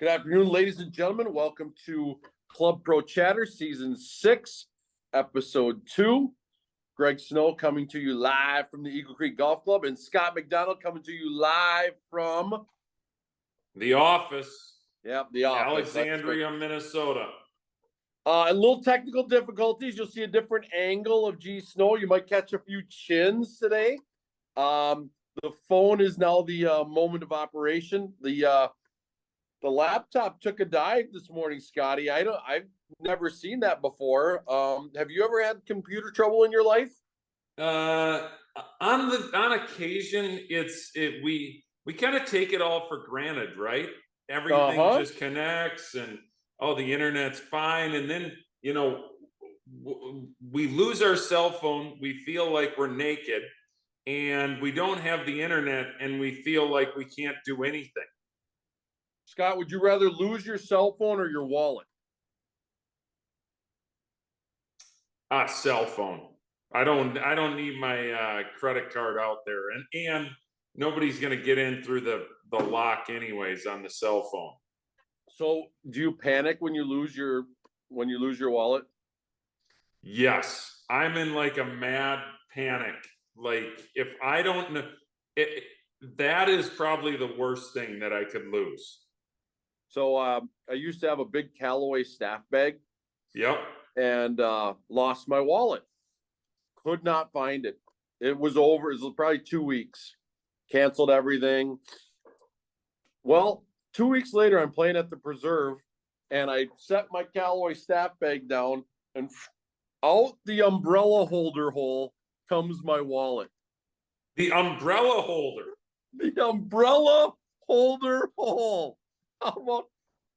Good afternoon, ladies and gentlemen. Welcome to Club Pro Chatter, Season 6, Episode 2. Greg Snow coming to you live from the Eagle Creek Golf Club, and Scott McDonald coming to you live from the office. Yep, the office. Alexandria, Minnesota. A little technical difficulties. You'll see a different angle of G Snow. You might catch a few chins today. The phone is now the moment of operation. The laptop took a dive this morning, Scotty. I've never seen that before. Have you ever had computer trouble in your life? On occasion, we kind of take it all for granted, right? Everything just connects, and the internet's fine, and then we lose our cell phone. We feel like we're naked, and we don't have the internet, and we feel like we can't do anything. Scott, would you rather lose your cell phone or your wallet? Cell phone. I don't need my credit card out there, and nobody's gonna get in through the lock anyways on the cell phone. So, do you panic when you lose your wallet? Yes, I'm in like a mad panic. Like, if I don't know it, that is probably the worst thing that I could lose. So I used to have a big Callaway staff bag. Yep. And lost my wallet. Could not find it. It was over. It was probably 2 weeks. Canceled everything. Well, 2 weeks later, I'm playing at the Preserve, and I set my Callaway staff bag down, and out the umbrella holder hole comes my wallet. The umbrella holder. The umbrella holder hole. How about,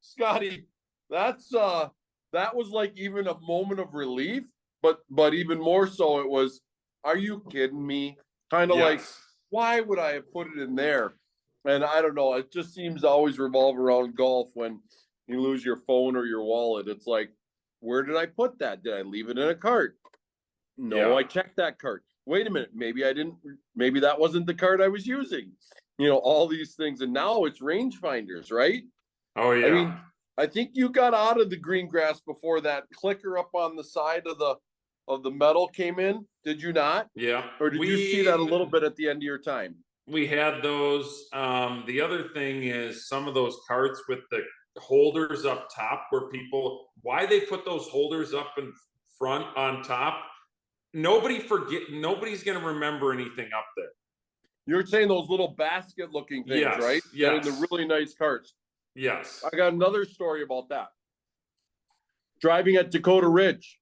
Scotty? That was like even a moment of relief, but even more so, it was, are you kidding me? Kind of like, why would I have put it in there? And I don't know, it just seems to always revolve around golf when you lose your phone or your wallet. It's like, where did I put that? Did I leave it in a cart? No, I checked that cart. Wait a minute, maybe that wasn't the cart I was using. All these things. And now it's rangefinders, right? Oh, yeah. I mean, I think you got out of the green grass before that clicker up on the side of the metal came in. Did you not? Yeah. Or did you see that a little bit at the end of your time? We had those. The other thing is some of those carts with the holders up top, why they put those holders up in front on top. Nobody's going to remember anything up there. You're saying those little basket looking things, right? Yes. And the really nice carts. Yes. I got another story about that. Driving at Dakota Ridge.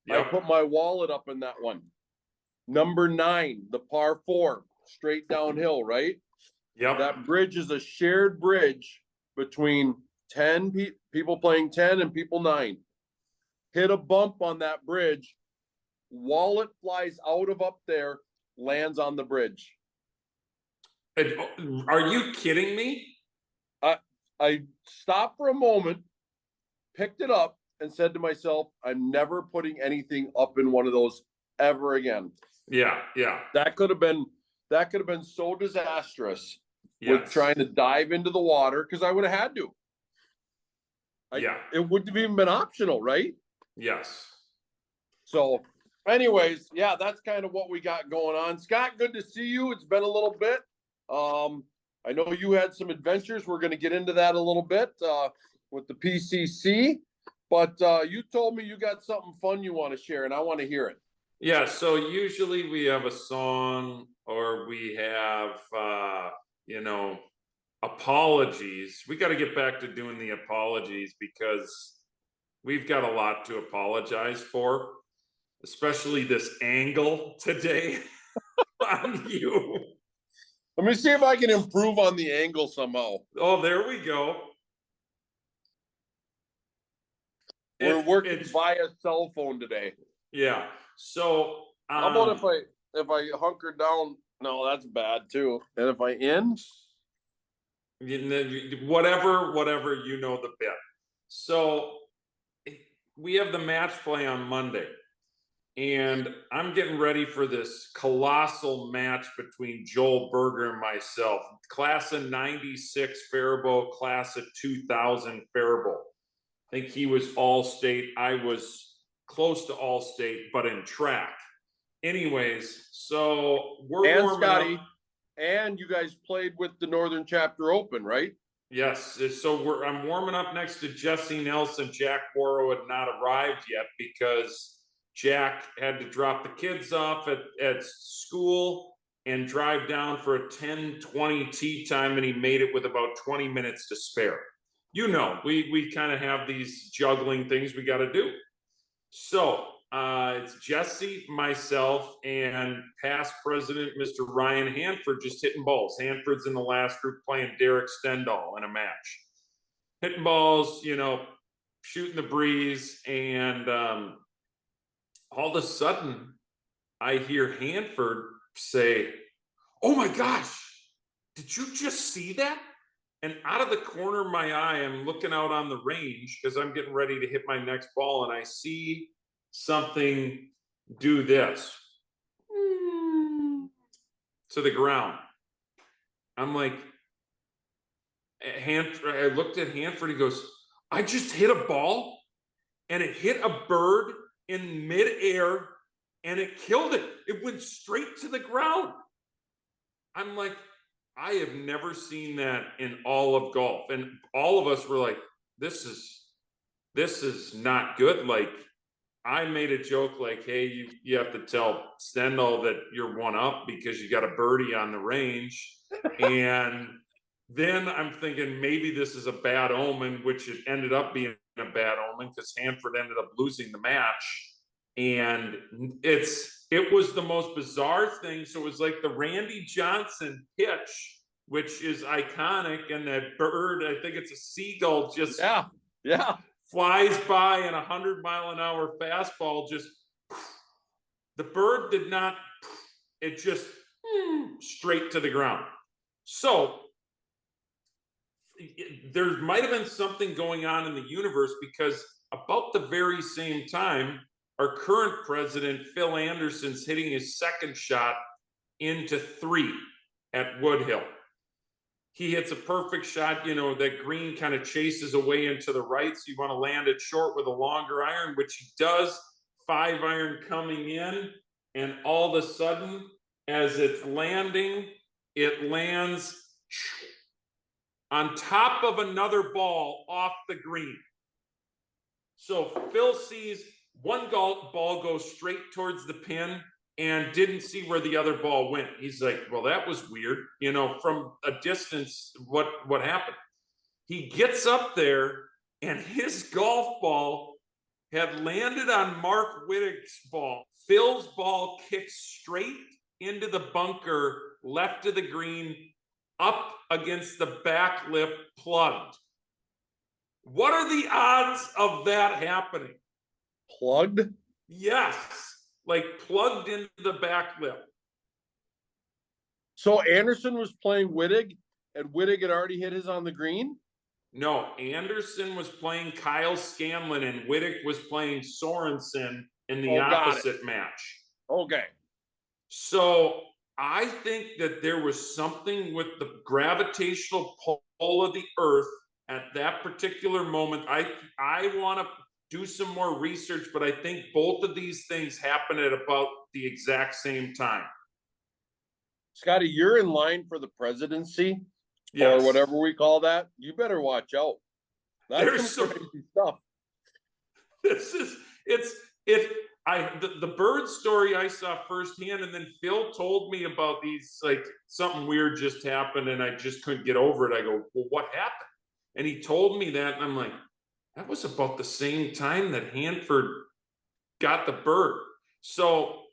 Yep. I put my wallet up in that one. Number 9, the par 4, straight downhill, right? Yep. That bridge is a shared bridge between 10 people playing 10 and people 9. Hit a bump on that bridge. Wallet flies out of up there, lands on the bridge. Are you kidding me? I stopped for a moment, picked it up, and said to myself, I'm never putting anything up in one of those ever again. Yeah. That could have been so disastrous with trying to dive into the water, because I would have had to. It wouldn't have even been optional, right? Yes. So anyways, that's kind of what we got going on. Scott, good to see you. It's been a little bit. I know you had some adventures. We're going to get into that a little bit with the PCC, but you told me you got something fun you want to share, and I want to hear it. Yeah, so usually we have a song, or we have, apologies. We got to get back to doing the apologies, because we've got a lot to apologize for, especially this angle today on you. Let me see if I can improve on the angle somehow. Oh, there we go. We're working via cell phone today. Yeah. So how about if I hunker down? No, that's bad too. And if I in? Whatever the bit. So we have the match play on Monday. and I'm getting ready for this colossal match between Joel Berger and myself. Class of 96 Faribault, class of 2000 Faribault. I think he was all-state. I was close to all-state, but in track. Anyways, so we're And warming Scotty, up. and you guys played with the Northern Chapter Open, right? Yes, so I'm warming up next to Jesse Nelson. Jack Warrow had not arrived yet because Jack had to drop the kids off at school and drive down for a 10:20 tee time, and he made it with about 20 minutes to spare. You know, we kind of have these juggling things we got to do. So it's Jesse, myself, and past president Mr. Ryan Hanford just hitting balls. Hanford's in the last group playing Derek Stendhal in a match. Hitting balls, you know, shooting the breeze, and all of a sudden I hear Hanford say, "Oh my gosh, did you just see that?" And out of the corner of my eye, I'm looking out on the range because I'm getting ready to hit my next ball, and I see something do this to the ground. I'm like, I looked at Hanford. He goes, "I just hit a ball, and it hit a bird in midair, and it killed it. It went straight to the ground." I'm like, I have never seen that in all of golf. And all of us were like, this is not good. Like, I made a joke like, hey, you have to tell Stendhal that you're one up because you got a birdie on the range. And then I'm thinking maybe this is a bad omen, which it ended up being a bad omen because Hanford ended up losing the match. And it was the most bizarre thing. So it was like the Randy Johnson pitch, which is iconic, and that bird, I think it's a seagull, just flies by in 100-mile-an-hour fastball. Just the bird did not, it just straight to the ground. So there might have been something going on in the universe because about the very same time, our current president, Phil Anderson's hitting his second shot into 3 at Woodhill. He hits a perfect shot, you know, that green kind of chases away into the right. So you want to land it short with a longer iron, which he does. 5-iron coming in. And all of a sudden, as it's landing, it lands on top of another ball off the green. So Phil sees one ball go straight towards the pin and didn't see where the other ball went. He's like, well, that was weird. You know, from a distance, what happened? He gets up there, and his golf ball had landed on Mark Wittig's ball. Phil's ball kicks straight into the bunker, left of the green, up against the back lip, plugged. What are the odds of that happening? Plugged? Yes, like plugged into the back lip. So Anderson was playing Wittig, and Wittig had already hit his on the green? No, Anderson was playing Kyle Scanlon, and Wittig was playing Sorensen in the opposite match. Okay. So I think that there was something with the gravitational pull of the earth at that particular moment. I want to do some more research, but I think both of these things happen at about the exact same time. Scotty, you're in line for the presidency, yes, or whatever we call that. You better watch out. That's some crazy stuff. The bird story I saw firsthand, and then Phil told me about these, like something weird just happened and I just couldn't get over it. I go, well, what happened? And he told me that, and I'm like, that was about the same time that Hanford got the bird. So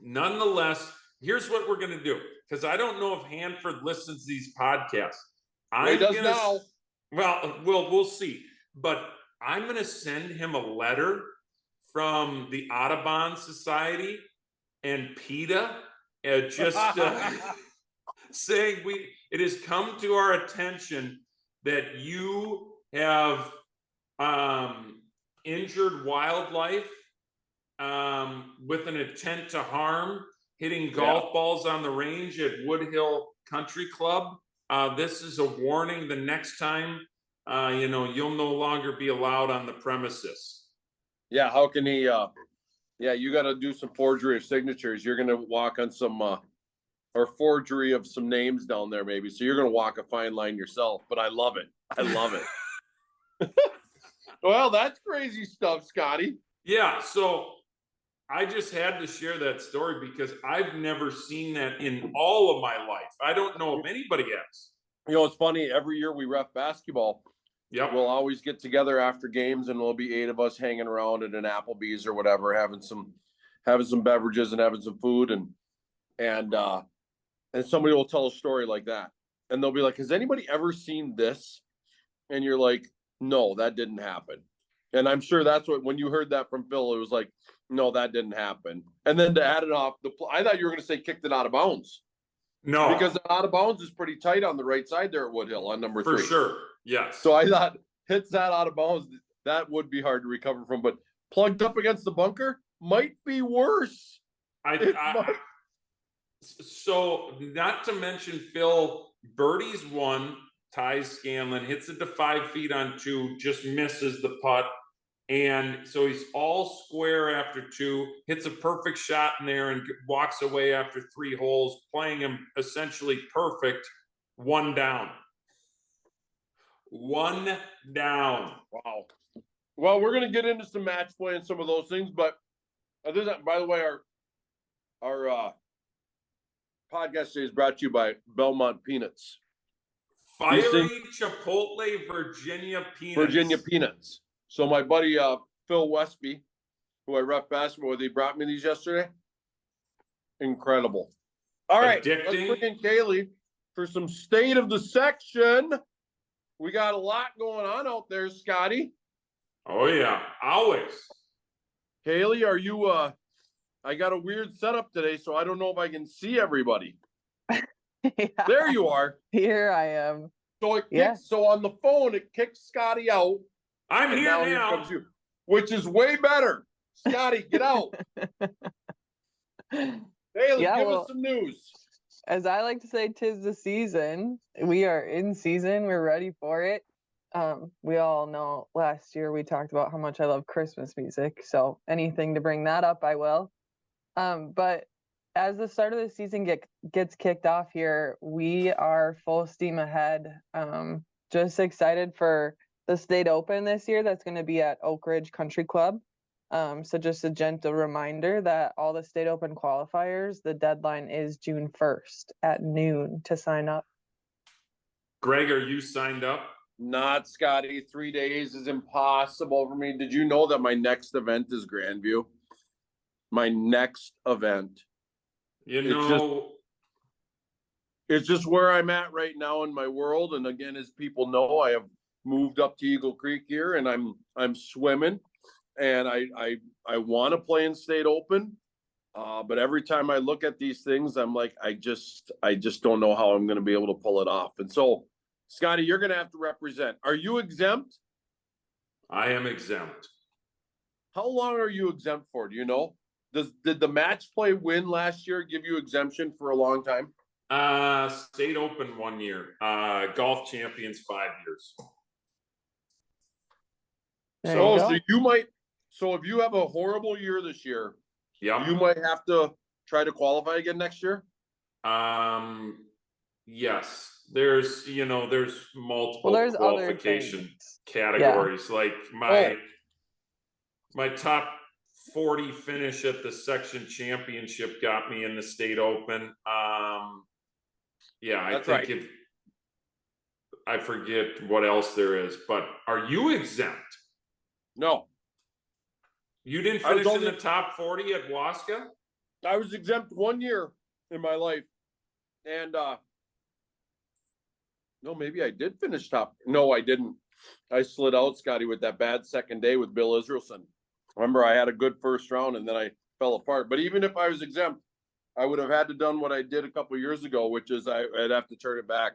nonetheless, here's what we're going to do, because I don't know if Hanford listens to these podcasts. He does now. Well, we'll see. But I'm going to send him a letter from the Audubon Society and PETA, just saying it has come to our attention that you have injured wildlife with an intent to harm, hitting golf balls on the range at Woodhill Country Club. This is a warning. The next time, you'll no longer be allowed on the premises. Yeah, how can he? Yeah, you got to do some forgery of signatures. You're going to walk on some, or forgery of some names down there, maybe. So you're going to walk a fine line yourself. But I love it. I love it. Well, that's crazy stuff, Scotty. Yeah, so I just had to share that story because I've never seen that in all of my life. I don't know if anybody has. It's funny. Every year we ref basketball. Yep. We'll always get together after games, and there'll be 8 of us hanging around at an Applebee's or whatever, having some beverages and having some food, and somebody will tell a story like that, and they'll be like, "Has anybody ever seen this?" And you're like, "No, that didn't happen." And I'm sure that's what, when you heard that from Phil, it was like, "No, that didn't happen." And then to add it off, I thought you were going to say kicked it out of bounds. No, because the out of bounds is pretty tight on the right side there at Woodhill on number 3. For sure. Yes. So I thought hits that out of bounds, that would be hard to recover from, but plugged up against the bunker might be worse. So not to mention Phil, birdies 1, ties Scanlon, hits it to 5 feet on 2, just misses the putt. And so he's all square after 2, hits a perfect shot in there and walks away after 3 holes, playing him essentially perfect, 1 down. 1 down. Wow. Well, we're going to get into some match play and some of those things, but by the way, our podcast today is brought to you by Belmont Peanuts. Fiery Chipotle Virginia Peanuts. Virginia Peanuts. So my buddy Phil Westby, who I ref basketball with, he brought me these yesterday. Incredible. All right, let's bring in Kaylee for some state of the section. We got a lot going on out there, Scotty. Oh yeah, always. Kaylee, are you? I got a weird setup today, so I don't know if I can see everybody. Yeah. There you are. Here I am. So it kicks. So on the phone, it kicks Scotty out. I'm here now. Here comes you, which is way better. Scotty, get out. Kaylee, give us some news. As I like to say, 'tis the season. We are in season. We're ready for it. We all know last year we talked about how much I love Christmas music. So anything to bring that up, I will. But as the start of the season gets kicked off here, we are full steam ahead. Just excited for the State Open this year. That's going to be at Oak Ridge Country Club. So just a gentle reminder that all the State Open qualifiers, the deadline is June 1st at noon to sign up. Greg, are you signed up? Not, Scotty. 3 days is impossible for me. Did you know that my next event is Grandview? My next event. It's just where I'm at right now in my world. And again, as people know, I have moved up to Eagle Creek here, and I'm swimming, and I want to play in State Open, but every time I look at these things, I'm like, I just don't know how I'm going to be able to pull it off. And so, Scotty, you're going to have to represent. Are you exempt? I am exempt. How long are you exempt for? Do you know? Did the match play win last year give you exemption for a long time? State Open 1 year, golf champions 5 years. So you might. So if you have a horrible year this year, you might have to try to qualify again next year. Yes. There's multiple qualification categories. Like my top 40 finish at the section championship got me in the State Open. I forget what else there is, but are you exempt? No. You didn't finish in the top 40 at Waska? I was exempt 1 year in my life. And no, maybe I did finish top. No, I didn't. I slid out, Scotty, with that bad second day with Bill Israelson. Remember, I had a good first round and then I fell apart. But even if I was exempt, I would have had to done what I did a couple of years ago, which is I'd have to turn it back.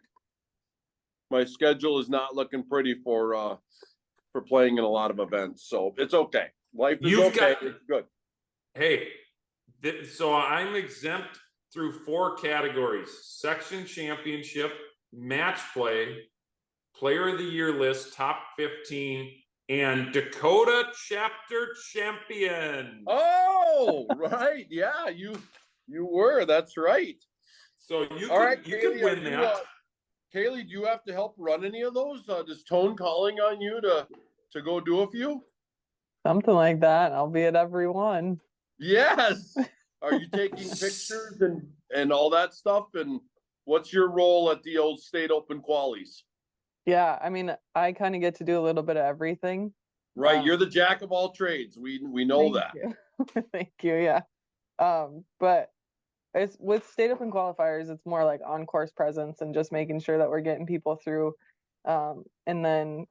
My schedule is not looking pretty for playing in a lot of events, so it's okay. Life is okay. It's good. Hey, so I'm exempt through 4 categories: section championship, match play, player of the year list, top 15, and Dakota chapter champion. Oh, right. Yeah, you were. That's right. So you All could right, you Kaylee, could win that. Kaylee, do you have to help run any of those? Does Tone calling on you to go do a few? Something like that. I'll be at every one. Yes. Are you taking pictures and all that stuff? And what's your role at the old state open qualies? Yeah, I mean, I kind of get to do a little bit of everything. Right, you're the jack of all trades. We know Thank that. you. Thank you. Yeah. But it's with state open qualifiers, it's more like on course presence and just making sure that we're getting people through. And then,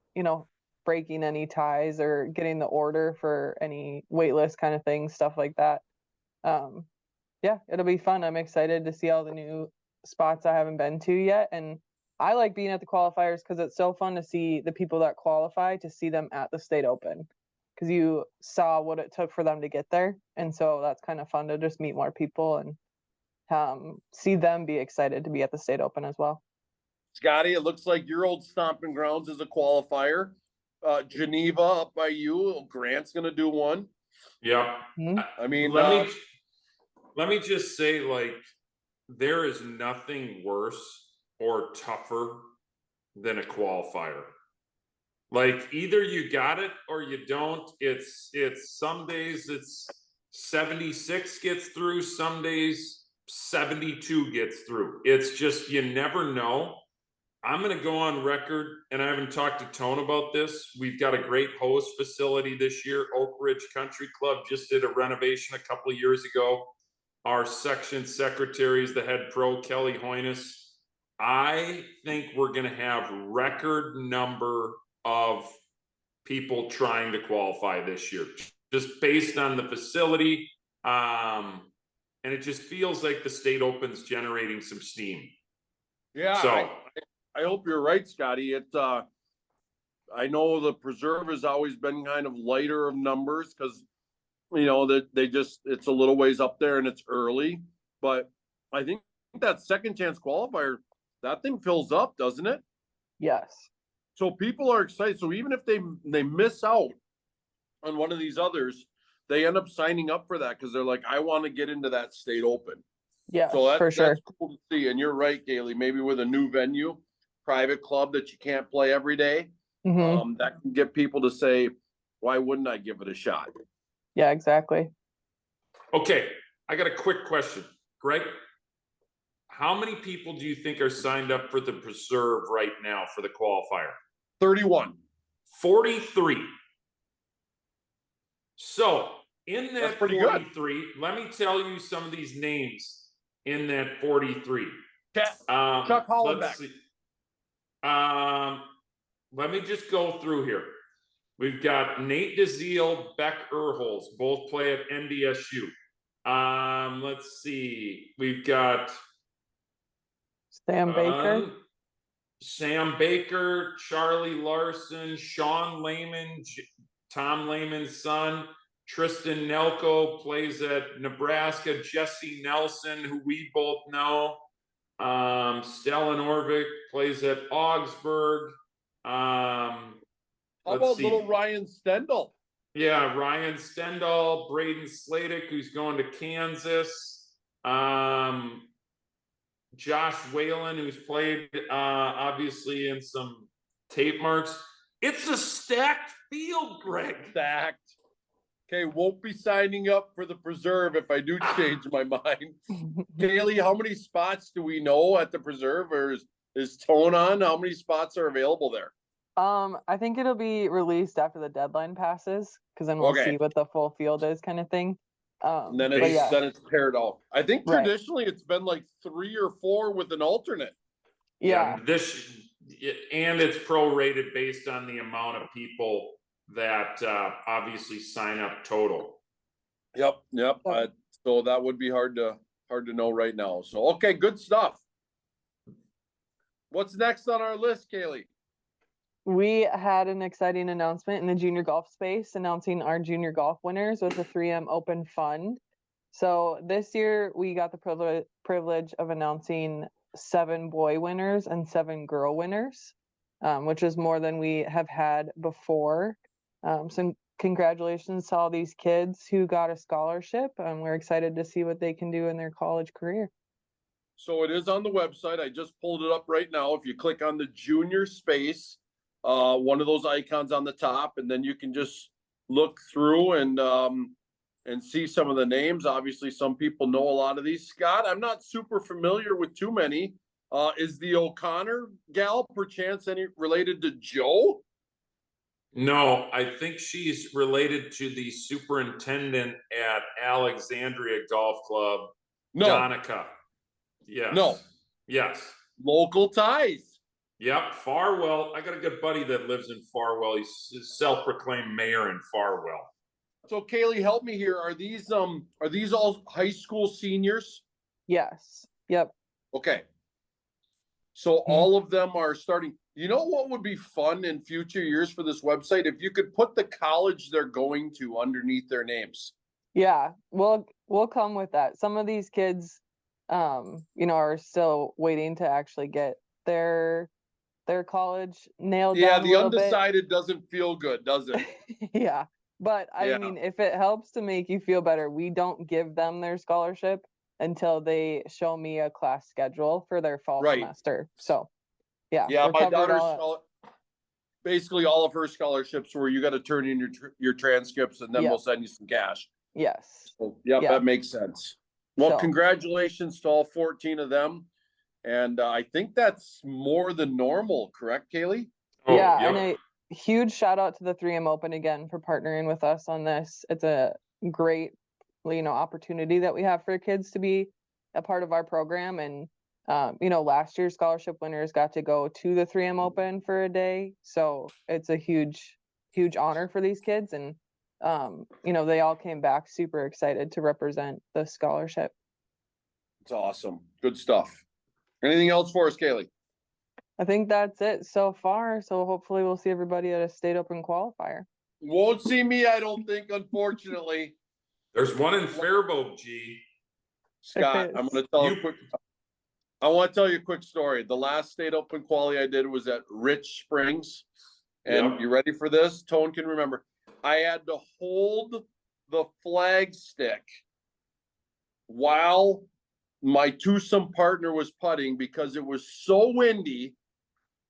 breaking any ties or getting the order for any waitlist kind of things, stuff like that. Um, yeah, it'll be fun. I'm excited to see all the new spots I haven't been to yet. And I like being at the qualifiers because it's so fun to see the people that qualify, to see them at the state open, because you saw what it took for them to get there. And so that's kind of fun to just meet more people and see them be excited to be at the state open as well. Scotty, it looks like your old stomping grounds is a qualifier. Geneva up by you. Grant's gonna do one. Yep. I mean, let me just say, like, there is nothing worse or tougher than a qualifier. Like, either you got it or you don't. It's some days it's 76 gets through, some days 72 gets through. It's just, you never know. I'm going to go on record, and I haven't talked to Tone about this. We've got a great host facility this year. Oak Ridge Country Club just did a renovation a couple of years ago. Our section secretary is the head pro, Kelly Hoynes. I think we're going to have record number of people trying to qualify this year, just based on the facility. And it just feels like the state open's generating some steam. Yeah. So I hope you're right, Scotty. I know the preserve has always been kind of lighter of numbers because that it's a little ways up there and it's early. But I think that second chance qualifier, that thing fills up, doesn't it? Yes. So people are excited. So even if they miss out on one of these others, they end up signing up for that because they're like, I want to get into that state open. Yeah, so for sure. That's cool to see. And you're right, Gailey. Maybe with a new venue, private club that you can't play every day, that can get people to say, why wouldn't I give it a shot? Yeah, exactly. Okay, I got a quick question. Greg, how many people do you think are signed up for the preserve right now for the qualifier? 31. 43. So in that 43, good. let me tell you some of these names in that 43. Chuck Hollenbeck. Let me just go through here. We've got Nate DeZiel, Beck Erholz, both play at NDSU. Let's see. We've got Sam Baker. Sam Baker, Charlie Larson, Sean Lehman, Tom Lehman's son. Tristan Nelko plays at Nebraska. Jesse Nelson, who we both know. Stellan Orvik plays at Augsburg. How about little Ryan Stendal? Yeah, Ryan Stendal, Braden Sladek, who's going to Kansas. Josh Whalen, who's played obviously in some tape marks. It's a stacked field, Greg. Stacked. Okay, won't be signing up for the preserve if I do change my mind. Kaylee, how many spots do we know at the preserve, or is Tone on? How many spots are available there? I think it'll be released after the deadline passes, because then we'll see what the full field is, kind of thing. And then it's paired out. I think traditionally it's been like 3 or 4 with an alternate. Yeah. And it's prorated based on the amount of people that obviously sign up total. Yep. So that would be hard to know right now. So okay, good stuff. What's next on our list, Kaylee? we had an exciting announcement in the junior golf space announcing our junior golf winners with the 3M Open Fund. So this year we got the privilege of announcing 7 boy winners and 7 girl winners, which is more than we have had before. So congratulations to all these kids who got a scholarship. We're excited to see what they can do in their college career. So it is on the website. I just pulled it up right now. If you click on the junior space, one of those icons on the top, and then you can just look through and see some of the names. Obviously, some people know a lot of these. Scott, I'm not super familiar with too many. Is the O'Connor gal perchance any related to Joe? No, I think she's related to the superintendent at Alexandria Golf Club, No. Donica. Yes. No. Yes. Local ties. Yep. Farwell. I got a good buddy that lives in Farwell. He's self-proclaimed mayor in Farwell. So Kaylee, help me here. Are these all high school seniors? Yes. Yep. Okay. So all of them are starting. You know what would be fun in future years for this website? If you could put the college they're going to underneath their names. Yeah, we'll come with that. Some of these kids, are still waiting to actually get their college nailed Yeah, down a the little undecided doesn't feel good, does it? bit. Yeah, but I mean, if it helps to make you feel better, we don't give them their scholarship until they show me a class schedule for their fall semester. So, yeah, my daughter's basically all of her scholarships where you got to turn in your transcripts and then we'll send you some cash. Yes. So, that makes sense. Well, congratulations to all 14 of them. And I think that's more than normal, correct, Kaylee? Oh, yeah, and a huge shout out to the 3M Open again for partnering with us on this. It's a great, opportunity that we have for kids to be a part of our program. And, last year's scholarship winners got to go to the 3M Open for a day. So it's a huge, huge honor for these kids. And, they all came back super excited to represent the scholarship. It's awesome. Good stuff. Anything else for us, Kaylee? I think that's it so far. So hopefully we'll see everybody at a state open qualifier. Won't see me, I don't think, unfortunately. There's one in Faribault, G. Scott, I'm going to tell you quick. I want to tell you a quick story. The last state open quali I did was at Rich Springs. And you ready for this? Tone can remember. I had to hold the flag stick while my twosome partner was putting because it was so windy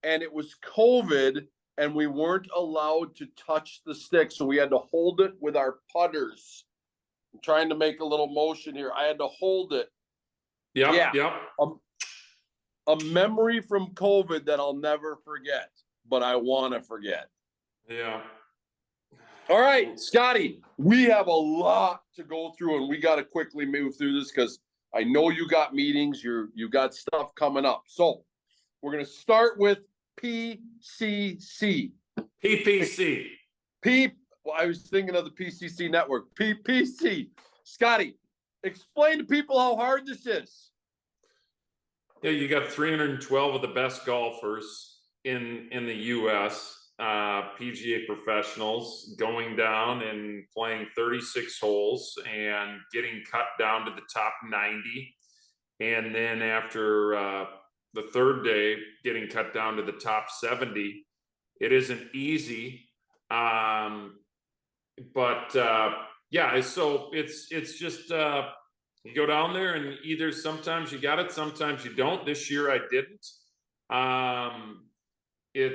and it was COVID and we weren't allowed to touch the stick. So we had to hold it with our putters. I'm trying to make a little motion here. I had to hold it. Yep. A memory from COVID that I'll never forget, but I want to forget. Yeah. All right, Scotty, we have a lot to go through and we got to quickly move through this because I know you got meetings, you got stuff coming up. So we're going to start with PCC. PPC. Well, I was thinking of the PCC network. PPC. Scotty, explain to people how hard this is. Yeah, you got 312 of the best golfers in the U.S. PGA professionals going down and playing 36 holes and getting cut down to the top 90. And then after the third day, getting cut down to the top 70. It isn't easy. So it's just you go down there and either sometimes you got it, sometimes you don't. This year I didn't. It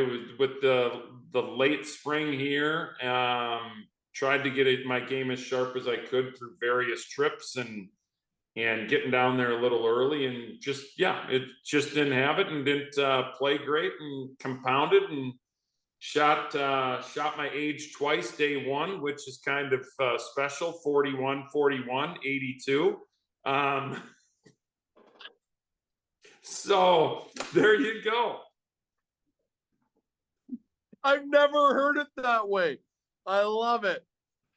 was with the late spring here. Tried to get my game as sharp as I could through various trips and getting down there a little early and it just didn't have it and didn't play great and compounded and shot my age twice day one, which is kind of special. 41, 41, 82. So there you go. I've never heard it that way. I love it.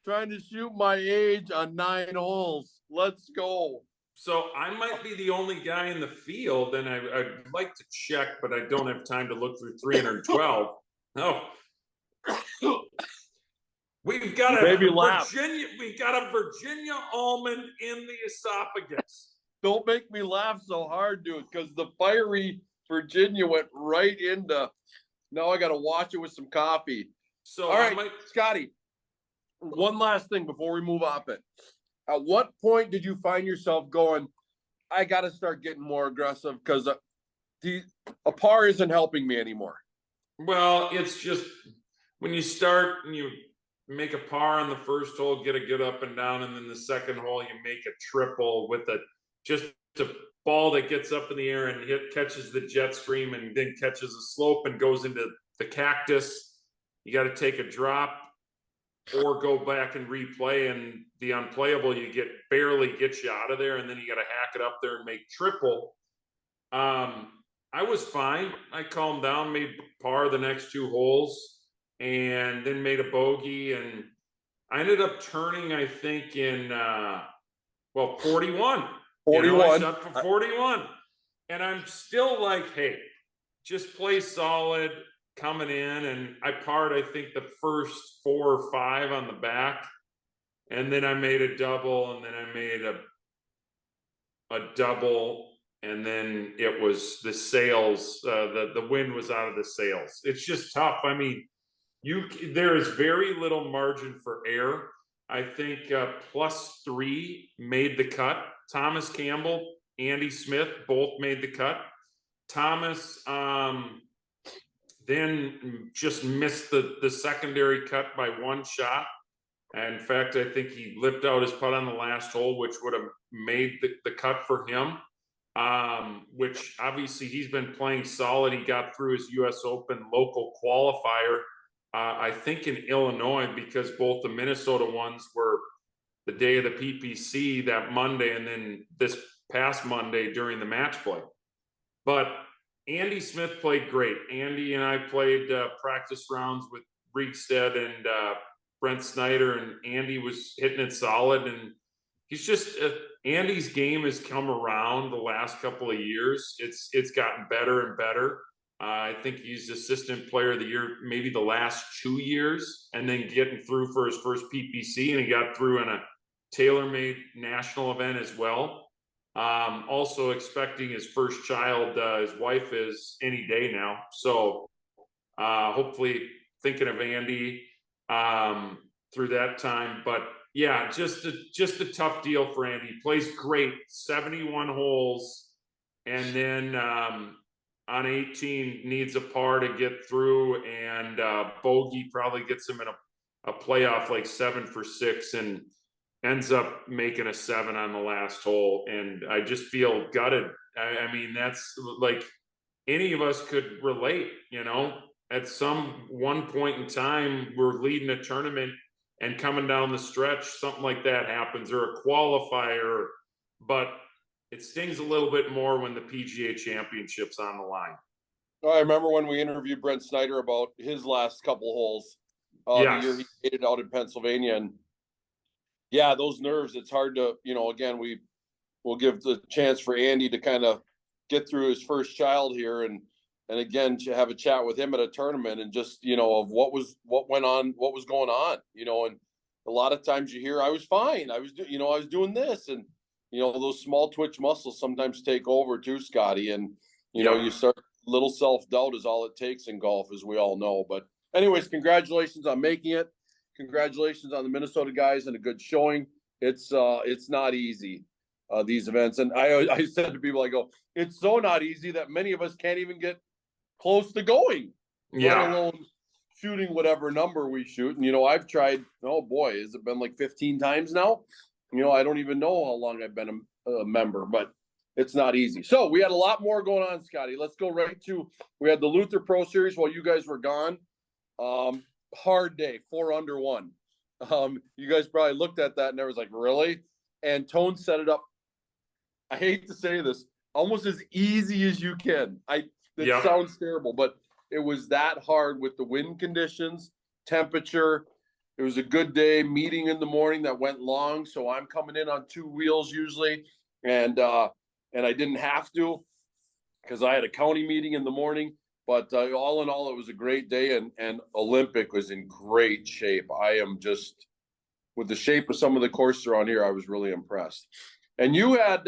Trying to shoot my age on 9 holes. Let's go. So I might be the only guy in the field, and I'd like to check, but I don't have time to look through 312. No. We've got You made me laugh. We got a Virginia almond in the esophagus. Don't make me laugh so hard, dude, because the fiery Virginia went right into. Now I got to watch it with some coffee. So all right, Scotty, one last thing before we move off it. At what point did you find yourself going, I got to start getting more aggressive because a par isn't helping me anymore? Well, it's just when you start and you make a par on the first hole, get a good up and down, and then the second hole you make a triple with just a ball that gets up in the air and catches the jet stream and then catches a slope and goes into the cactus. You got to take a drop or go back and replay, and the unplayable you barely gets you out of there, and then you got to hack it up there and make triple. I was fine. I calmed down, made par the next 2 holes, and then made a bogey, and I ended up turning, I think, in 41. 41. I shot for 41. And I'm still like, hey, just play solid coming in. And I parred, I think, the first 4 or 5 on the back. And then I made a double, and then I made a double. And then it was the sails, the wind was out of the sails. It's just tough. I mean, there is very little margin for error. I think +3 made the cut. Thomas Campbell, Andy Smith both made the cut. Thomas then just missed the secondary cut by 1 shot. And in fact, I think he lipped out his putt on the last hole, which would have made the cut for him. Which obviously he's been playing solid. He got through his US Open local qualifier, I think in Illinois, because both the Minnesota ones were the day of the PPC that Monday, and then this past Monday during the match play. But Andy Smith played great. Andy and I played practice rounds with Riegstead and Brent Snyder, and Andy was hitting it solid. And he's just Andy's game has come around the last couple of years. It's gotten better and better. I think he's assistant player of the year maybe the last 2 years, and then getting through for his first PPC, and he got through in a tailor-made national event as well. Also expecting his first child. His wife is any day now, so hopefully thinking of Andy through that time. But yeah, just a tough deal for Andy. He plays great, 71 holes, and then on 18 needs a par to get through, and bogey probably gets him in a playoff like 7 for 6, and ends up making a 7 on the last hole. And I just feel gutted. I mean, that's like any of us could relate, at some one point in time, we're leading a tournament and coming down the stretch, something like that happens, or a qualifier, but it stings a little bit more when the PGA Championship's on the line. I remember when we interviewed Brent Snyder about his last couple holes, yes. The year he made it out in Pennsylvania. And yeah, those nerves, it's hard to, again, we'll give the chance for Andy to kind of get through his first child here, and again, to have a chat with him at a tournament, and just, of what was going on, and a lot of times you hear, I was fine. I was doing this, and, those small twitch muscles sometimes take over too, Scotty. And, you start, little self-doubt is all it takes in golf, as we all know. But anyways, congratulations on making it. Congratulations on the Minnesota guys and a good showing. It's not easy, these events. And I said to people, I go, it's so not easy that many of us can't even get close to going, let alone shooting whatever number we shoot. And, I've tried, oh boy, has it been like 15 times now? I don't even know how long I've been a member, but it's not easy. So we had a lot more going on, Scotty. Let's go right to, we had the Luther Pro Series while you guys were gone. Hard day, 4 under 1. You guys probably looked at that and there was like, really? And Tone set it up, I hate to say this, almost as easy as you can. It sounds terrible, but it was that hard with the wind conditions, temperature. It was a good day, meeting in the morning that went long. So I'm coming in on 2 wheels usually. and I didn't have to because I had a county meeting in the morning. But all in all, it was a great day, and Olympic was in great shape. I am just with the shape of some of the courses around here, I was really impressed. And you had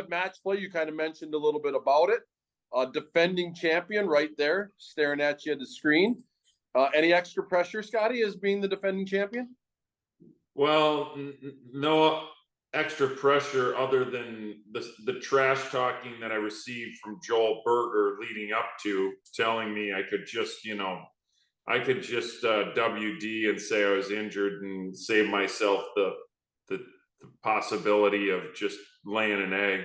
match play. You kind of mentioned a little bit about it. Defending champion right there, staring at you at the screen. Any extra pressure, Scotty, as being the defending champion? Well, no extra pressure other than the trash talking that I received from Joel Berger leading up to telling me I could just, WD and say I was injured and save myself the possibility of just laying an egg.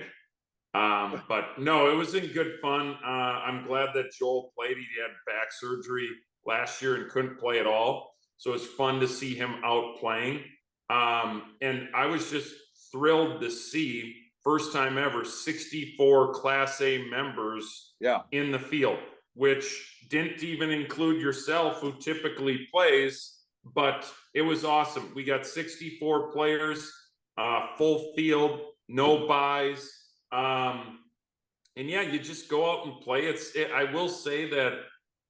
But no, it was in good fun. I'm glad that Joel played. He had back surgery last year and couldn't play at all. So it's fun to see him out playing. And I was just thrilled to see, first time ever, 64 Class A members in the field, which didn't even include yourself, who typically plays, but it was awesome. We got 64 players, full field, no buys. And yeah, you just go out and play. I will say that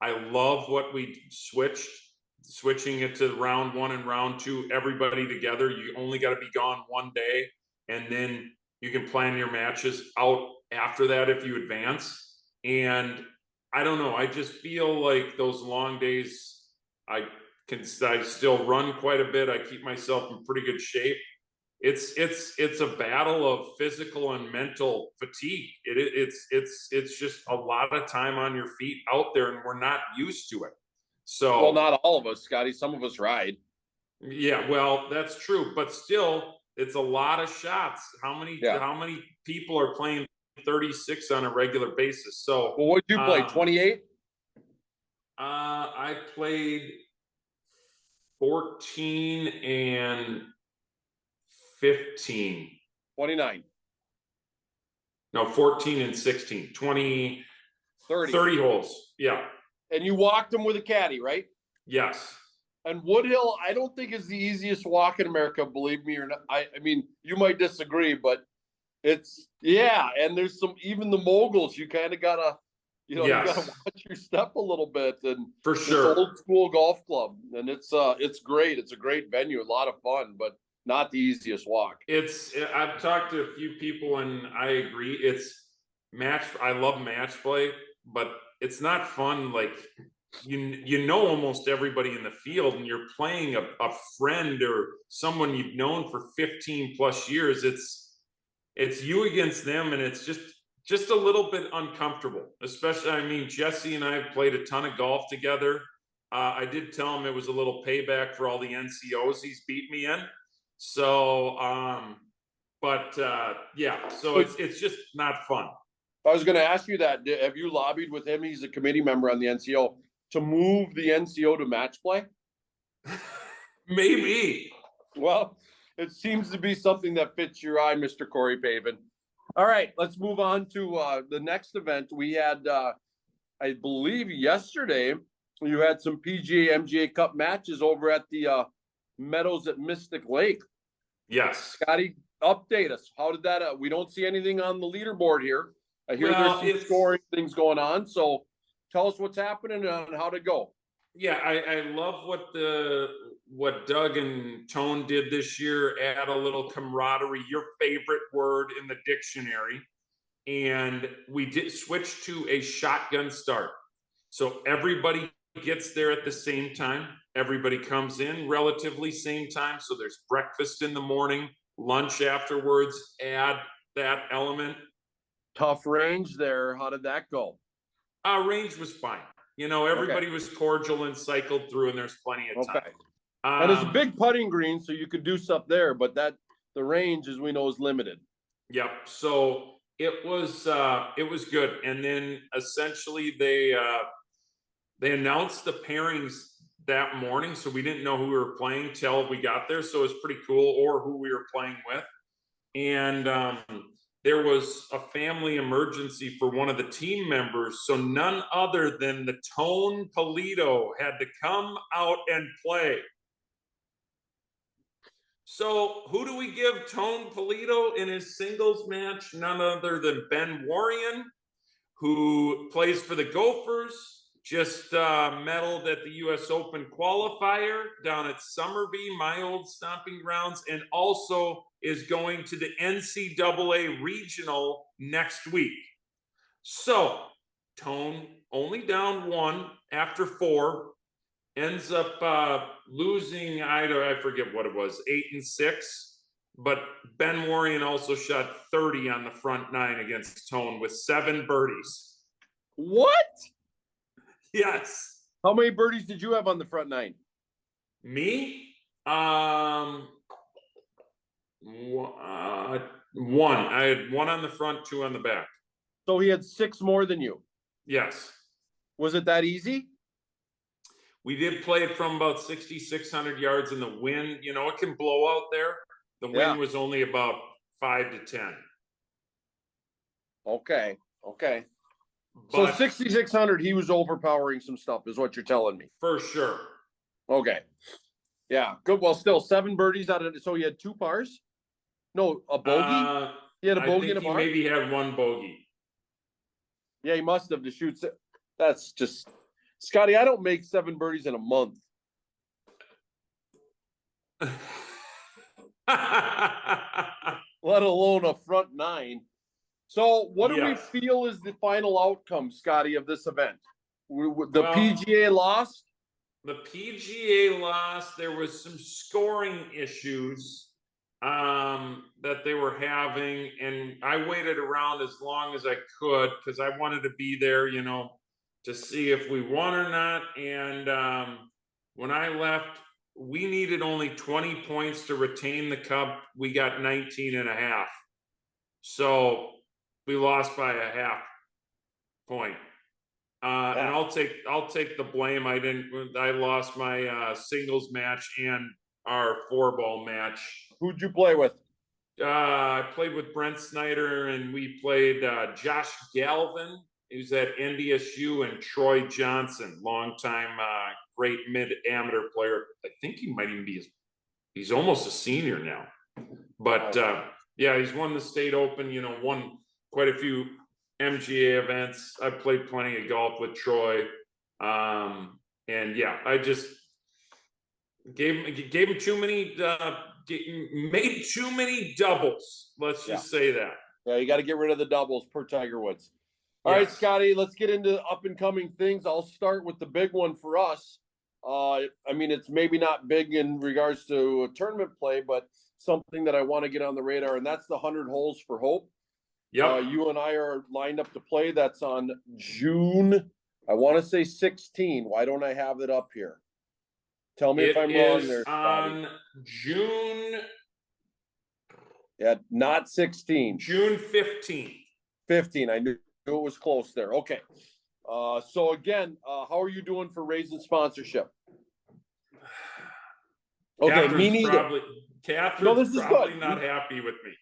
I love what we switching it to round 1 and round 2, everybody together. You only got to be gone one day, and then you can plan your matches out after that if you advance. And I don't know, I just feel like those long days, I still run quite a bit. I keep myself in pretty good shape. It's a battle of physical and mental fatigue. It's just a lot of time on your feet out there, and we're not used to it. So, well, not all of us, Scotty. Some of us ride. Yeah, well, that's true, but still, it's a lot of shots. How many people are playing 36 on a regular basis? So, well, what did you play? 28? I played 14 and 15. 29. No, 14 and 16. 30 holes. Yeah. And you walked them with a caddy, right? Yes. And Woodhill, I don't think is the easiest walk in America, believe me or not. I mean, you might disagree, but it's, and there's even the moguls, you kind of gotta, you gotta watch your step a little bit. And for sure, it's old school golf club, and it's great. It's a great venue, a lot of fun, but not the easiest walk. I've talked to a few people, and I agree. I love match play, but it's not fun. Like you know almost everybody in the field, and you're playing a friend or someone you've known for 15 plus years. It's you against them, and it's just a little bit uncomfortable. Especially, I mean, Jesse and I have played a ton of golf together. I did tell him it was a little payback for all the NCOs he's beat me in. So, so it's just not fun. I was going to ask you that. Have you lobbied with him? He's a committee member on the NCO to move the NCO to match play. Maybe. Well, it seems to be something that fits your eye, Mr. Corey Pavin. All right, let's move on to the next event. We had, I believe yesterday, you had some PGA MGA Cup matches over at the Meadows at Mystic Lake. Yes. Scotty, update us. How did that? We don't see anything on the leaderboard here. I hear there's some scoring things going on. So tell us what's happening and how to go. Yeah, I love what Doug and Tone did this year. Add a little camaraderie, your favorite word in the dictionary. And we did switch to a shotgun start. So everybody gets there at the same time. Everybody comes in relatively same time. So there's breakfast in the morning, lunch afterwards, add that element. Tough range there. How did that go? Range was fine. Everybody was cordial and cycled through, and there's plenty of time. And it's a big putting green, so you could do stuff there, but the range, as we know, is limited. Yep. So it was good. And then essentially they announced the pairings that morning, so we didn't know who we were playing till we got there. So it was pretty cool, or who we were playing with. And there was a family emergency for one of the team members, so none other than the Tone Polito had to come out and play. So who do we give Tone Polito in his singles match? None other than Ben Warren, who plays for the Gophers, just medaled at the U.S. Open qualifier down at Summerby, my old stomping grounds, and also is going to the NCAA regional next week. So Tone only down 1 after 4, ends up losing, I forget what it was, 8 and 6. But Ben Warren also shot 30 on the front 9 against Tone with 7 birdies. What? Yes. How many birdies did you have on the front 9? Me? One. I had 1 on the front, 2 on the back. So he had 6 more than you. Yes. Was it that easy? We did play it from about 6,600 yards in the wind. You know, it can blow out there. The wind was only about 5 to 10. Okay. But So 6,600, he was overpowering some stuff, is what you're telling me. for sure. Okay. Yeah, good. Well, still 7 birdies out of it. So he had 2 pars? No, a bogey? He had a bogey and a par? Maybe had 1 bogey. Yeah, he must have to shoot. That's just, Scotty, I don't make 7 birdies in a month. Let alone a front 9. So what do we feel is the final outcome, Scotty, of this event? The PGA lost? The PGA lost. There was some scoring issues that they were having, and I waited around as long as I could because I wanted to be there, you know, to see if we won or not. And when I left, we needed only 20 points to retain the cup. We got 19 and a half. So we lost by a half point. And I'll take the blame. I lost my singles match and our 4-ball match. Who'd you play with? I played with Brent Snyder, and we played Josh Galvin, who's at NDSU, and Troy Johnson, longtime great mid-amateur player. I think he might even be he's almost a senior now. But yeah, he's won the state open, you know, won quite a few MGA events. I played plenty of golf with Troy. And yeah, I just gave him too many, made too many doubles. Let's just say that. Yeah, you got to get rid of the doubles per Tiger Woods. All right, Scotty, let's get into up and coming things. I'll start with the big one for us. I mean, it's maybe not big in regards to tournament play, but something that I want to get on the radar, and that's the 100 holes for Hope. Yeah, you and I are lined up to play. That's on June, I want to say 16. Why don't I have it up here? Tell me if I'm wrong there, Scotty. On June. Yeah, not 16. June 15th. 15. I knew it was close there. Okay. So again, how are you doing for raising sponsorship? Okay, Catherine's me neither. Catherine's probably not happy with me.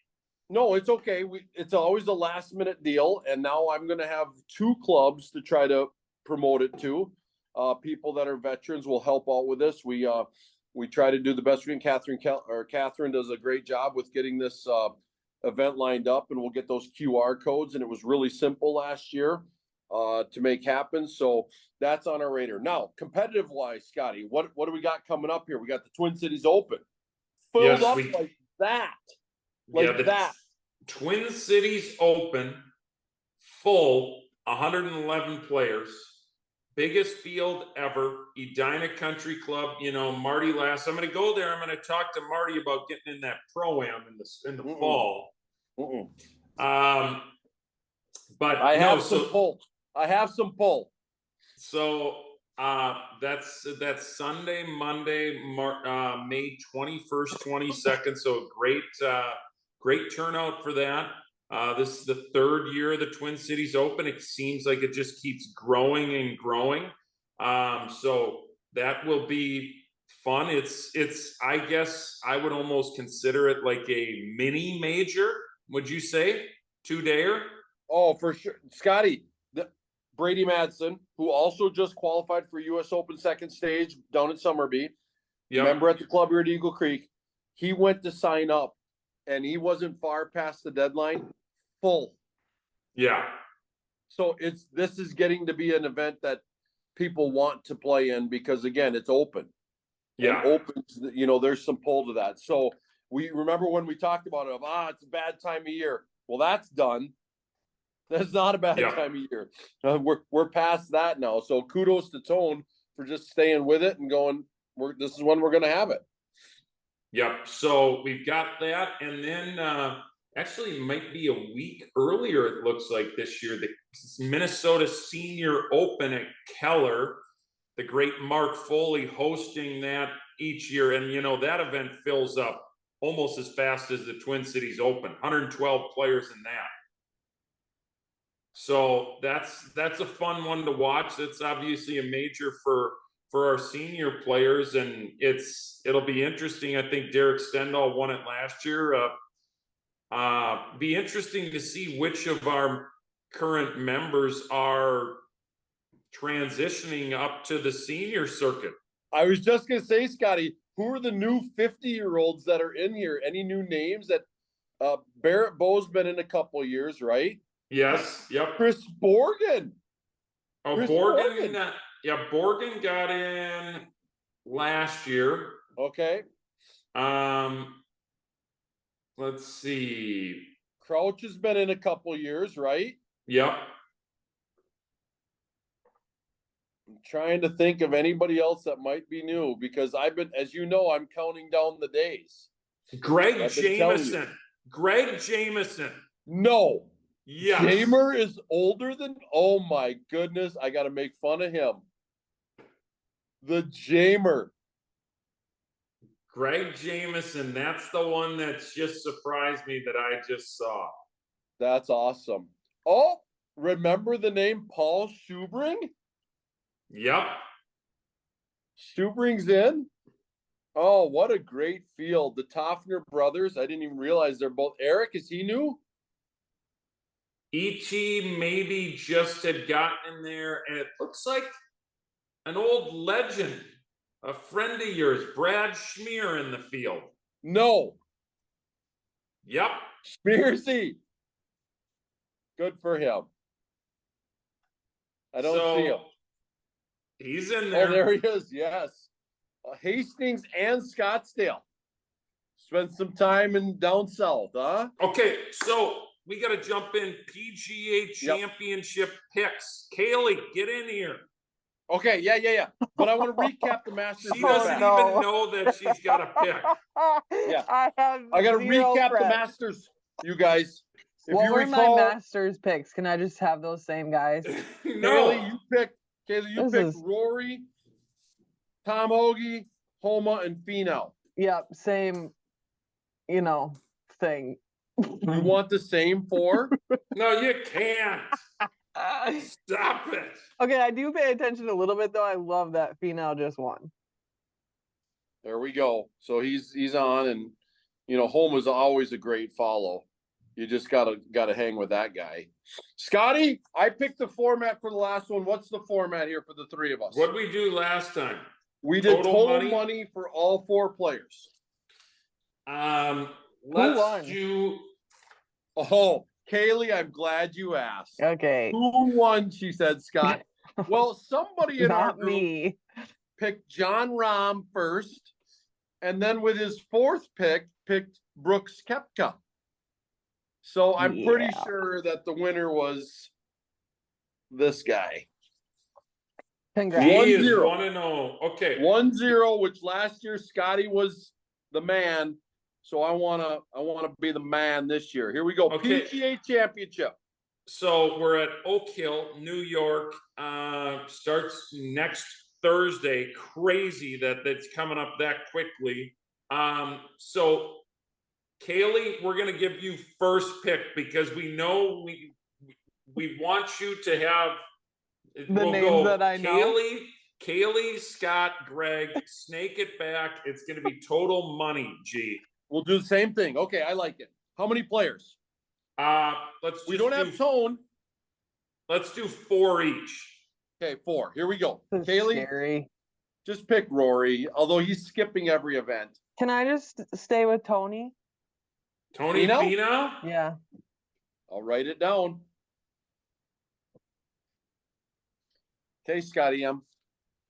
No, it's okay. It's always a last minute deal, and now I'm going to have 2 clubs to try to promote it to. People that are veterans will help out with this. We try to do the best we can. Catherine does a great job with getting this event lined up, and we'll get those QR codes. And it was really simple last year to make happen. So that's on our radar. Now, competitive wise, Scotty, what do we got coming up here? We got the Twin Cities Open filled up like that. Twin Cities Open, full, 111 players, biggest field ever, Edina Country Club. You know, Marty last. I'm going to go there. I'm going to talk to Marty about getting in that pro-am in the fall. But I have some pull. I have some pull. So that's Sunday, Monday, May 21st, 22nd. So great turnout for that. This is the 3rd year of the Twin Cities Open. It seems like it just keeps growing and growing. So that will be fun. It's I guess I would almost consider it like a mini major. Would you say 2-dayer? Oh, for sure, Scotty. Brady Madsen, who also just qualified for U.S. Open second stage down in Summerby. Member at the club here at Eagle Creek. he went to sign up and he wasn't far past the deadline, full. Yeah. So this is getting to be an event that people want to play in because again, it's open. Yeah. And opens, you know, there's some pull to that. So we remember when we talked about it, it's a bad time of year. Well, that's done. That's not a bad time of year. We're past that now. So kudos to Tone for just staying with it and going, this is when we're going to have it. Yep. So we've got that. And then actually might be a week earlier, it looks like this year, the Minnesota Senior Open at Keller. The great Mark Foley hosting that each year. And, you know, that event fills up almost as fast as the Twin Cities Open, 112 players in that. So that's a fun one to watch. That's obviously a major for our senior players, and it'll be interesting. I think Derek Stendal won it last year. Be interesting to see which of our current members are transitioning up to the senior circuit. I was just gonna say, Scotty, who are the new 50-year-olds that are in here? Any new names? That Barrett Bowe's been in a couple of years, right? Yes. Yep. Chris Borgen. Oh, Chris Borgen. Yeah, Borgen got in last year. Okay. Let's see. Crouch has been in a couple of years, right? Yep. I'm trying to think of anybody else that might be new because I've been, as you know, I'm counting down the days. Greg Jameson. Greg Jameson. No. Yes. Jamer is older than, oh my goodness, I got to make fun of him. The Jamer. Greg Jameson, that's the one that's just surprised me that I just saw. That's awesome. Oh, remember the name Paul Schubring? Yep. Schubring's in. Oh, what a great field. The Toffner brothers. I didn't even realize they're both. Eric, is he new? E.T. maybe just had gotten in there, and it looks like an old legend, a friend of yours, Brad Schmier in the field. No. Yep. Schmiersy. Good for him. I don't see him. He's in there. Oh, there he is. Yes. Hastings and Scottsdale. Spent some time in down south, huh? Okay, so we got to jump in. PGA Championship picks. Kaylee, get in here. Okay, yeah. But I want to recap the Masters. She doesn't even know that she's got a pick. Yeah. I got to recap the Masters, you guys. What were my Masters picks? Can I just have those same guys? No. Kaylee, you picked Rory, Tom Hoagie, Homa, and Finau. Yep, same, thing. You want the same four? No, you can't. Stop it. Okay, I do pay attention a little bit, though. I love that Finau just won. There we go. So he's on, and Homa's always a great follow. You just gotta hang with that guy. Scotty, I picked the format for the last one. What's the format here for the three of us? What did we do last time? We did total money for all four players. Let's do. Oh, Kaylee, I'm glad you asked. Okay. Who won? She said, Scott. Well, somebody in our group picked John Rahm first, and then with his fourth pick, picked Brooks Koepka. So I'm pretty sure that the winner was this guy. Congrats. 1-0. 1-0. Okay. 1-0, which last year Scotty was the man. So I wanna be the man this year. Here we go. Okay. PGA Championship. So we're at Oak Hill, New York. Starts next Thursday. Crazy that's coming up that quickly. So Kaylee, we're going to give you first pick because we know we want you to have the names that I know. Kaylee, Scott, Greg, snake it back. It's going to be total money, G. We'll do the same thing. Okay, I like it. How many players? We don't have Tone. Let's do 4 each. Okay, 4. Here we go. That's Kaylee, scary. Just pick Rory, although he's skipping every event. Can I just stay with Tony? Tony Finau? Finau? Yeah. I'll write it down. Okay, Scotty M.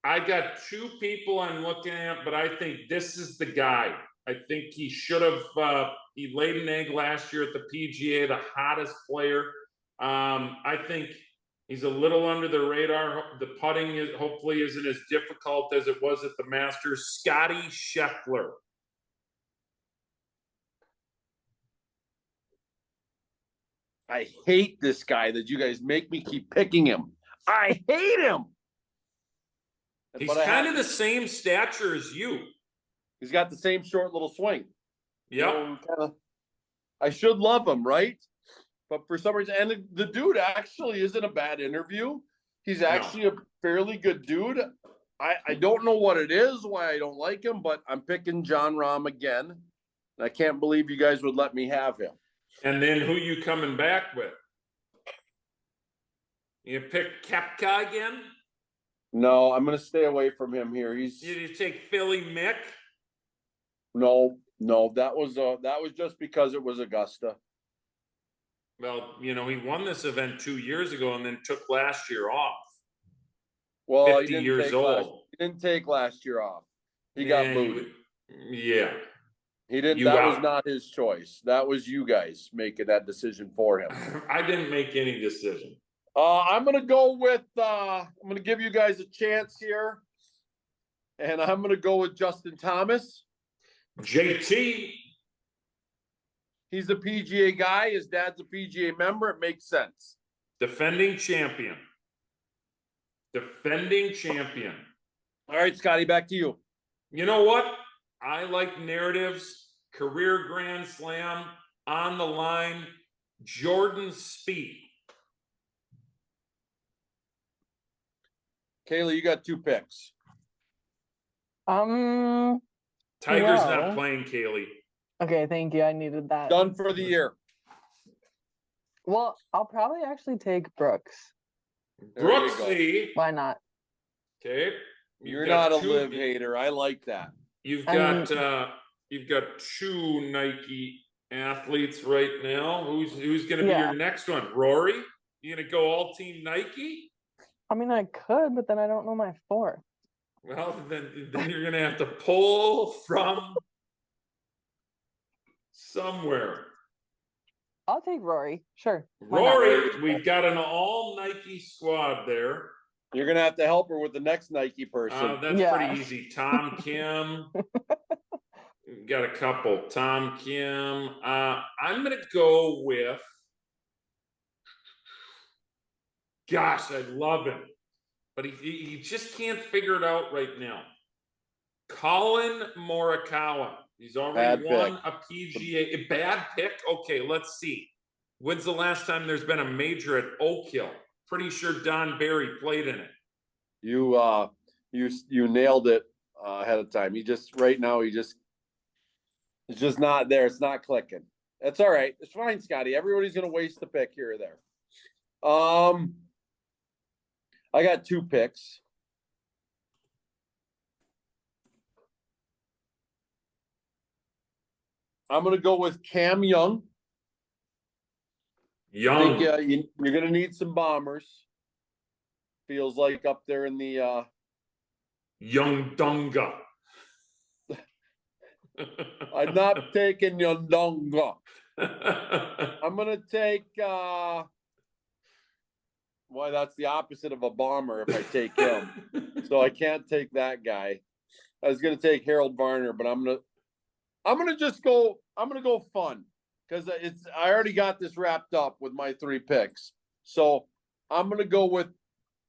I got two people I'm looking at, but I think this is the guy. I think he should have. He laid an egg last year at the PGA, the hottest player. I think he's a little under the radar. The putting is hopefully isn't as difficult as it was at the Masters. Scotty Scheffler. I hate this guy that you guys make me keep picking him. I hate him. He's kind of the same stature as you. He's got the same short little swing. Yep. I should love him, right? But for some reason, and the dude actually isn't a bad interview. He's actually a fairly good dude. I don't know what it is, why I don't like him, but I'm picking Jon Rahm again. And I can't believe you guys would let me have him. And then who you coming back with? You pick Koepka again? No, I'm going to stay away from him here. You take Philly Mick? No, that was just because it was Augusta. Well, you know, he won this event 2 years ago and then took last year off. Well, 50 years old. He didn't take last year off. He got booted. Yeah. He didn't. That was not his choice. That was you guys making that decision for him. I didn't make any decision. I'm gonna go with. I'm gonna give you guys a chance here, and I'm gonna go with Justin Thomas. JT. He's a PGA guy. His dad's a PGA member. It makes sense. Defending champion. Defending champion. All right, Scotty, back to you. You know what? I like narratives. Career Grand Slam on the line. Jordan Spieth. Kayla, you got two picks. Tiger's not playing, Kaylee. Okay, thank you. I needed that. Done for the year. Well, I'll probably actually take Brooks. Brooksy. Why not? Okay. You're not a live hater. I like that. You've got two Nike athletes right now. Who's going to be your next one? Rory? You going to go all team Nike? I mean, I could, but then I don't know my fourth. Well, then you're going to have to pull from somewhere. I'll take Rory. Sure. Rory, we've got an all Nike squad there. You're going to have to help her with the next Nike person. That's pretty easy. Tom Kim. We've got a couple. Tom Kim. I'm going to go with, gosh, I love him. But he just can't figure it out right now. Colin Morikawa. He's already won a PGA. A bad pick? Okay, let's see. When's the last time there's been a major at Oak Hill? Pretty sure Don Barry played in it. You nailed it ahead of time. Right now it's just not there. It's not clicking. That's all right. It's fine, Scotty. Everybody's gonna waste the pick here or there. I got two picks. I'm gonna go with Cam Young. Young. I think, you're gonna need some bombers. Feels like up there in the Young Dunga. I'm not taking Young Dunga. I'm gonna take why that's the opposite of a bomber if I take him. So I can't take that guy. I was gonna take Harold Varner, but I'm gonna go fun because I already got this wrapped up with my three picks. So I'm gonna go with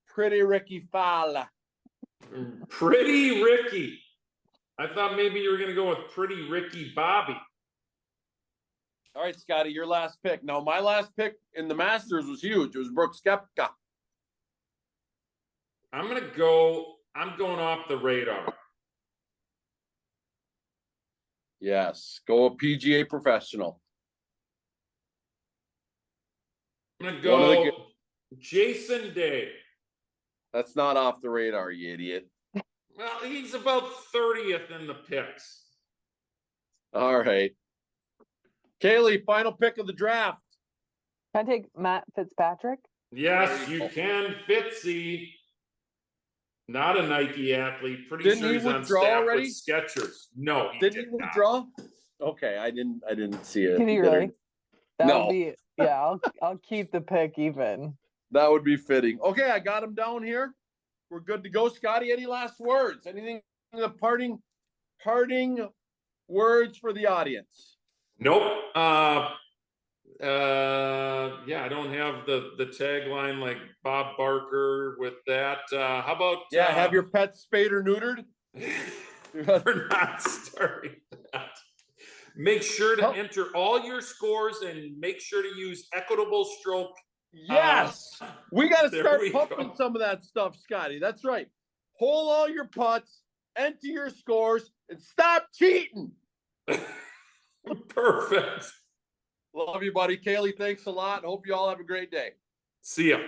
Pretty Ricky Fowler. Pretty Ricky. I thought maybe you were gonna go with Pretty Ricky Bobby. All right, Scotty, your last pick. Now, my last pick in the Masters was huge. It was Brooks Koepka. I'm going off the radar. Yes, go a PGA professional. I'm going to go Jason Day. That's not off the radar, you idiot. Well, he's about 30th in the picks. All right. Kaylee, final pick of the draft. Can I take Matt Fitzpatrick? Yes, you can. Fitzy. Not a Nike athlete. Pretty Didn't sure he he's on withdraw staff already? with Skechers. No, he Didn't did he not. withdraw? Okay, I didn't see it. Did he Did or- really? That No. would be, yeah, I'll keep the pick even. That would be fitting. Okay, I got him down here. We're good to go. Scotty, any last words? Anything the parting words for the audience? Nope. Yeah, I don't have the tagline like Bob Barker with that. How about Have your pet spayed or neutered? we're not starting that. Make sure to enter all your scores and make sure to use equitable stroke. Yes. We got to there start we pumping go. some of that stuff, Scotty. That's right. Hole all your putts, enter your scores, and stop cheating. Perfect. Love you, buddy. Kaylee, thanks a lot. Hope you all have a great day. See ya.